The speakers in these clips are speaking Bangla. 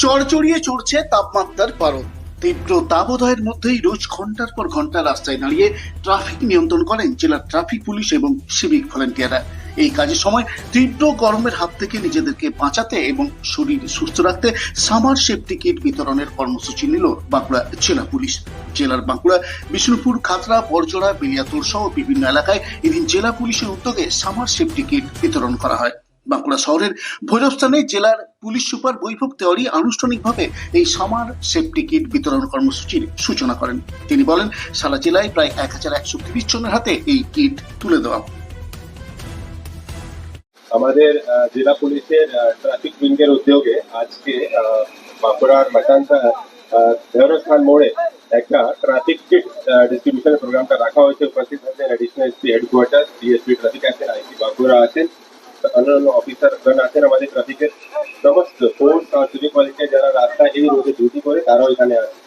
চড়চড়িয়ে চড়ছে তাপমাত্রার পারদ। তীব্র দাবদাহের মধ্যেই রোজ ঘন্টার পর ঘন্টা রাস্তায় দাঁড়িয়ে ট্রাফিক নিয়ন্ত্রণ করেন জেলার ট্রাফিক পুলিশ এবং সিভিক ভলেন্টিয়াররা। এই কাজের সময় তীব্র গরমের হাত থেকে নিজেদেরকে বাঁচাতে এবং শরীর সুস্থ রাখতে সামার সেফটি কিট বিতরণের কর্মসূচি নিল বাঁকুড়া জেলা পুলিশ। জেলার বাঁকুড়া, বিষ্ণুপুর, খাতড়া, বরজোড়া, বেলিয়াতোড় সহ বিভিন্ন এলাকায় এদিন জেলা পুলিশের উদ্যোগে সামার সেফটি কিট বিতরণ করা হয়। বাঁকুড়া শহরের ভৈরবস্থানে জেলার পুলিশ সুপার বৈভব তেওয়ারি আনুষ্ঠানিকভাবে এই সামার সেফটি কিট বিতরণ কর্মসূচির সূচনা করেন। তিনি বলেন, সারা জেলায় প্রায় 1130 জনের হাতে এই কিট তুলে দেওয়া। আমাদের জেলা পুলিশের ট্রাফিক উইংয়ের উদ্যোগে আজকে বাঁকুড়ার মাতান্তা ভৈরবস্থান মোড়ে একটা ট্রাফিক কিট ডিস্ট্রিবিউশনের প্রোগ্রামটা রাখা হয়েছে। উপস্থিত আছেন additional SP headquarter, DSP traffic আছেন, আইসি বাঁকুড়া আছেন, অন্যান্য অফিসারগণ আছেন। আমাদের ট্রাফিকের সমস্ত ফোর্স আর সিভিক ভলেন্টিয়ার যারা রাস্তায় এই রোডে ডিউটি করে তারাও এখানে আছে।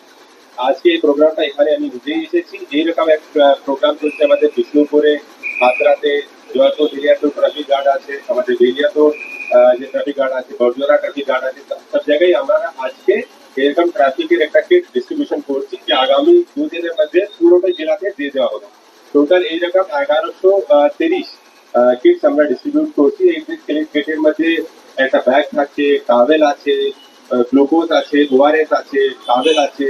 আজকে এই প্রোগ্রামটা এখানে আমি নিজেই এসেছি। এইরকম এক প্রোগ্রাম চলছে আমাদের বিষ্ণুপুরে, খাতড়াতে, জয়পুর, বেলিয়াতোড় ট্রাফিক গার্ড আছে, আমাদের বেলিয়াতোড় যে ট্রাফিক গার্ড আছে, বরজোড়া ট্রাফিক গার্ড আছে, সব জায়গায় আমরা আজকে এরকম ট্রাফিকের একটা কিট ডিস্ট্রিবিউশন করছি যে আগামী 2 দিনের মধ্যে পুরোটাই জেলাতে দিয়ে দেওয়া হবে। টোটাল এইরকম 1130 কিটস আমরা ডিস্ট্রিবিউট করছি। এই কিটের মধ্যে একটা ব্যাগ থাকছে, টাওয়েল আছে, গ্লুকোজ আছে, ওআরএস আছে, টাওয়েল আছে,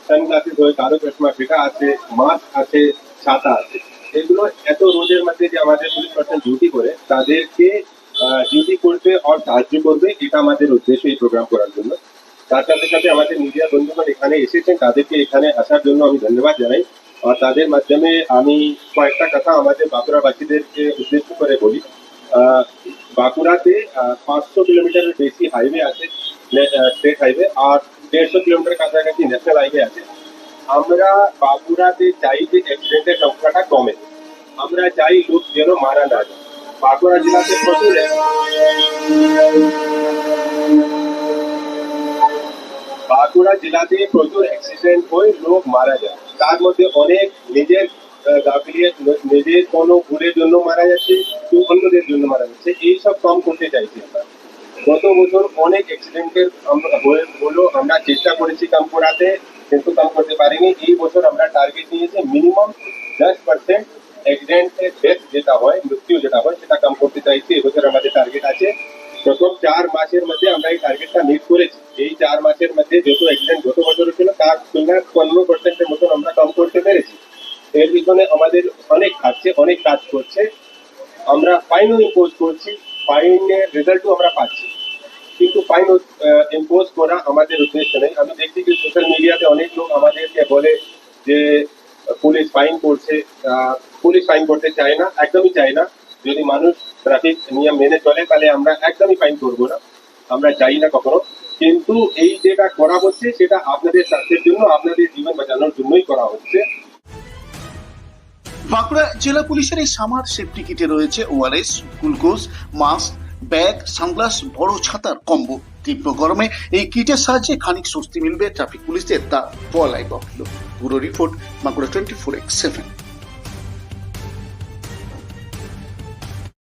সানগ্লাসেস হয়, কালো চশমা সেটা আছে, মাস্ক আছে, ছাতা আছে। এগুলো এত রোদের মধ্যে যে আমাদের পুলিশ পার্সন ডিউটি করে তাদেরকে ডিউটি করতে আর সাহায্য করবে, এটা আমাদের উদ্দেশ্য এই প্রোগ্রাম করার জন্য। তার সাথে সাথে আমাদের মিডিয়া বন্ধুগণ এখানে এসেছেন, তাদেরকে এখানে আসার জন্য আমি ধন্যবাদ জানাই। আর তাদের মাধ্যমে আমি কয়েকটা কথা আমাদের বাঁকুড়াবাসীদেরকে উদ্দেশ্য করে বলি। বাঁকুড়াতে 500 কিলোমিটারের বেশি হাইওয়ে আছে, স্টেট হাইওয়ে, আর 150 কিলোমিটার কাছাকাছি ন্যাশনাল হাইওয়ে আছে। আমরা বাঁকুড়াতে চাই যে অ্যাক্সিডেন্টের সংখ্যাটা কমে, আমরা চাই লোক যেন মারা না যায়। বাঁকুড়া জেলাতে প্রচুর অ্যাক্সিডেন্ট হয়ে লোক মারা যায়। তার মধ্যে অনেক নিজের গাফিলিয়াত, নিজের কোনো ভুলের জন্য মারা যাচ্ছে, কেউ অন্যদের জন্য মারা যাচ্ছে। এইসব কম করতে চাইছি আমরা। গত বছর অনেক অ্যাক্সিডেন্টের হলো, আমরা চেষ্টা করেছি কম করাতে, কিন্তু কম করতে পারিনি। এই বছর আমরা টার্গেট নিয়েছি মিনিমাম 10% অ্যাক্সিডেন্টের ডেথ যেটা হয়, মৃত্যু যেটা হয়, সেটা কম করতে চাইছি। এবছর আমাদের টার্গেট আছে। প্রথম 4 মাসের মধ্যে আমরা এই টার্গেটটা মিট করেছি। এই 4 মাসের মধ্যে যত অ্যাক্সিডেন্ট গত বছর ছিল তার তুলনায় 15%-এর মতন আমরা কম করতে পেরেছি। এর পিছনে আমাদের অনেক খাচ্ছে, অনেক কাজ করছে। আমরা ফাইনও ইম্পোজ করছি, ফাইনের রেজাল্টও আমরা পাচ্ছি, কিন্তু ফাইন ইম্পোজ করা আমাদের উদ্দেশ্য নেই। আমি দেখছি যে সোশ্যাল মিডিয়াতে অনেক লোক আমাদেরকে বলে যে পুলিশ ফাইন করছে। পুলিশ ফাইন করতে চায় না, একদমই চায় না। যদি মানুষ ট্রাফিক নিয়ম মেনে চলে তাহলে আমরা একদমই ফাইন করবো না, আমরা চাই না কখনো। কিন্তু এই যেটা করা হচ্ছে সেটা আপনাদের স্বাস্থ্যের জন্য, আপনাদের জীবন বাঁচানোর জন্যই করা হচ্ছে। বাঁকুড়া জেলা পুলিশের এই সামার সেফটি কিটে রয়েছে ORS, glucose, mask, bag, sunglass, বড় ছাতার কম্বো। তীব্র গরমে এই কিটের সাহায্যে খানিক স্বস্তি মিলবে ট্রাফিক পুলিশদের, তা বলাই বাহুল্য। Bureau report, Bankura 24x7।